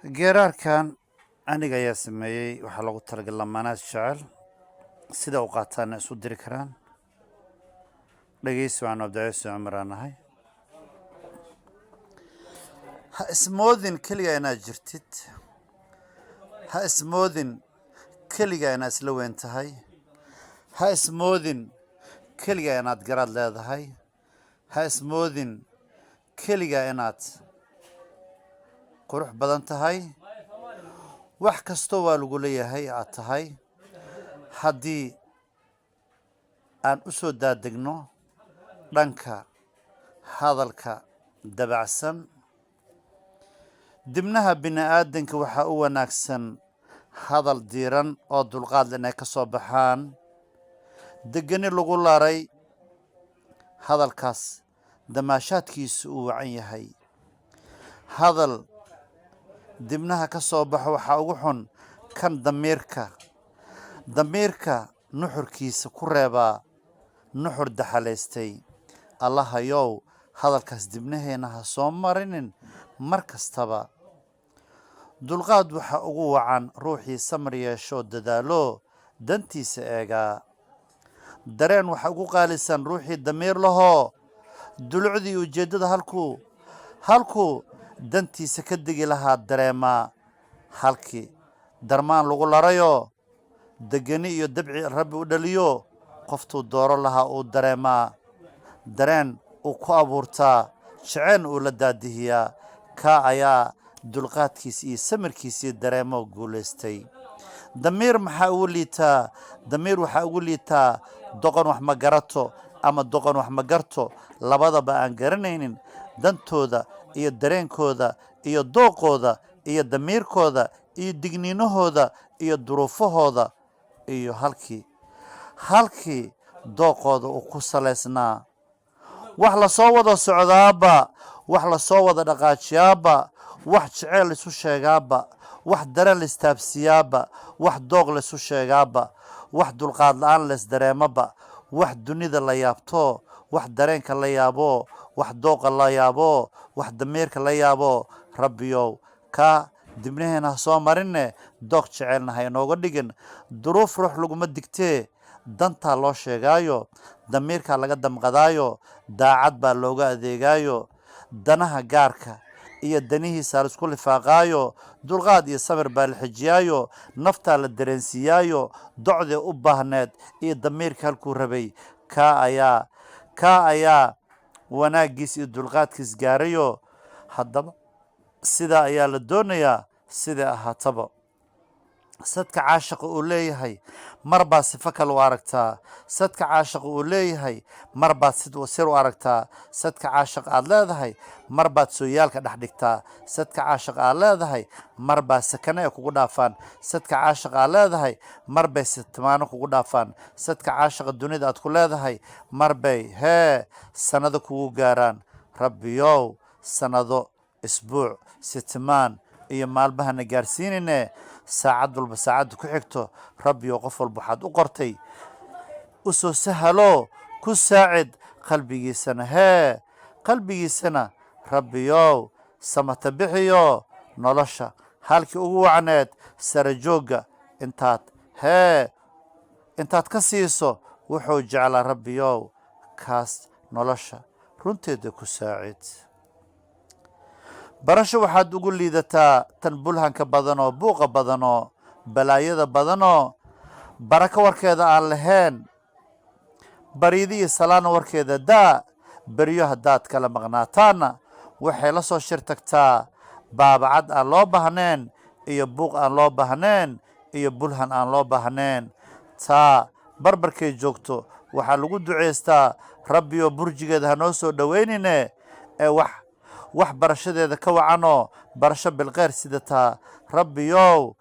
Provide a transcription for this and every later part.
geeraarkan aniga ayaa sameeyey waxaa lagu talagalay lamaanaad jecel sida u qaataana isu diri karaan dhegeysi waan abdaciisu cumar aan nahay ha ismoodin keliga inaad jirtid ha ismoodin keliga inaad isla weyn tahay ha ismoodin keliga inaad garaad leedahay ha ismoodin keliga inaad qurux badan tahay wax kastoo waa lagu leeyahay aad tahay haddii aan u soo daadegno dhanka hadalka dabacsan dibnaha bini'aadanka waxaa u wanaagsan hadal diiran oo dulqaad leh inay ka soo baxaan degani lagu laray hadalkaas damaashaadkiisu uu wacan yahay hadal dibnaha ka soo baxo waxaa ugu xun kan damiirka nuxurkiisa ku reebaa nuxur daxalaystay allahayow hadalkaas dibnaheena ha soo marinin mar kastaba dulqaad waxaa ugu wacan ruuxii samar yeeshoo dadaalo dantiisa eegaa dareen waxaa ugu qaalisan ruuxii damiir lahoo dulucdii ujeeddada halkuu dantiisa ka degi lahaa dareemaa halkii darmaan lagu larayoo degani iyo dabci rabbi u dhaliyo qoftuu dooro lahaa uu dareemaa dareen uu ku abuurtaa jeceen uu la daadihiyaa kaa ayaa dulqaadkiisa iyo samirkiisii dareemo guulaystay damiir waxaa ugu liitaa doqon wax ma garato ama doqon wax ma garto labadaba aan garanaynin dantooda iyo dareenkooda iyo dooqooda iyo damiirkooda iyo digniinahooda iyo duruufahooda iyo halkii dooqooda uu ku salaysnaa wax lasoo wada socdaaba wax lasoo wada dhaqaajiyaaba wax jeceel laisu sheegaaba wax dareen laistaabsiyaaba wax dooq laisu sheegaaba wax dulqaad la-aan laisdareemaba wax dunida la yaabto wax dareenka la yaabo wax dooqa la yaabo wax damiirka la yaabo rabbiyow kaa dibnaheena ha soo marinne dooq jecelna ha inooga dhigin duruuf ruux laguma digtee dantaa loo sheegaayo damiirkaa laga damqadaayo daacad baa looga adeegaayo danaha gaarka iyo danihiisa laisku lifaaqaayo dulqaad iyo samir baa la xijiyaayo naftaa la dareensiiyaayo docdee u baahneed iyo damiirka halkuu rabay kaa ayaa wanaaggiis iyo dulqaadkiis gaarayo haddaba sidaa ayaa la doonayaa siday ahaataba sadka caashaqa uu leeyahay mar baad sifo kale u aragtaa sadka caashaqa uu leeyahay mar baad sir u aragtaa sadka caashaqa aad leedahay mar baad sooyaalka dhex dhigtaa sadka caashaqa aad leedahay mar baa sakane ay kugu dhaafaan sadka caashaqa aad leedahay mar bay sitimaano kugu dhaafaan sadka caashaqa dunida aad ku leedahay mar bay sanado kugu gaaraan rabbiyow sanado isbuuc sitimaan iyo maalmahana gaarsiinine saacad walba saacadda ku xigto rabbiyow qof walba waxaad u qortay u soo sahalo ku saacid qalbigiisana rabbiyow samata bixiyo nolosha halkii ugu wacneed sara joogga intaad ka siiso wuxuu jeclaa rabbiyow kaas nolosha runteeda ku saacid barasho waxaad ugu liidataa tan bulhanka badanoo buuqa badanoo balaayada badanoo barako warkeeda aan lahayn bariidi iyo salaana warkeeda daa beryo haddaad kala maqnaataanna waxay la soo shir tagtaa baabacad aan loo baahnayn iyo buuq aan loo baahnayn iyo bulhan aan loo baahnayn taa barbarkay joogto waxaa lagu ducaystaa rabbioo burjigeeda hanoo soo dhoweynine ee wax barashadeeda ka wacanoo barasho bilkeyr sidataa rabbiyow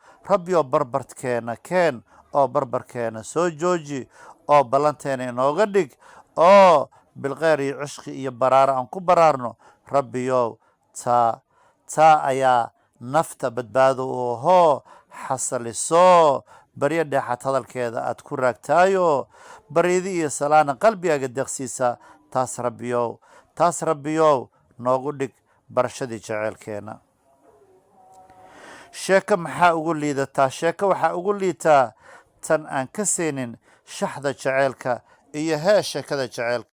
barbarkeena keen oo barbarkeena soo jooji oo ballanteena inooga dhig oo bilkeyr iyo cishqi iyo baraaro aan ku baraarno rabbiyow taa ayaa nafta badbaado u ahoo xasaliso baryo dheexad hadalkeeda aad ku raagtaayo baryadi iyo salaana qalbigaaga deeqsiisa taas rabbiyow noogu dhig barashadii jeceelkeena sheeko maxaa ugu liidataa? Sheeko waxaa ugu liitaa tan aan ka seenin shaxda jaceylka iyo sheekada jaceylka.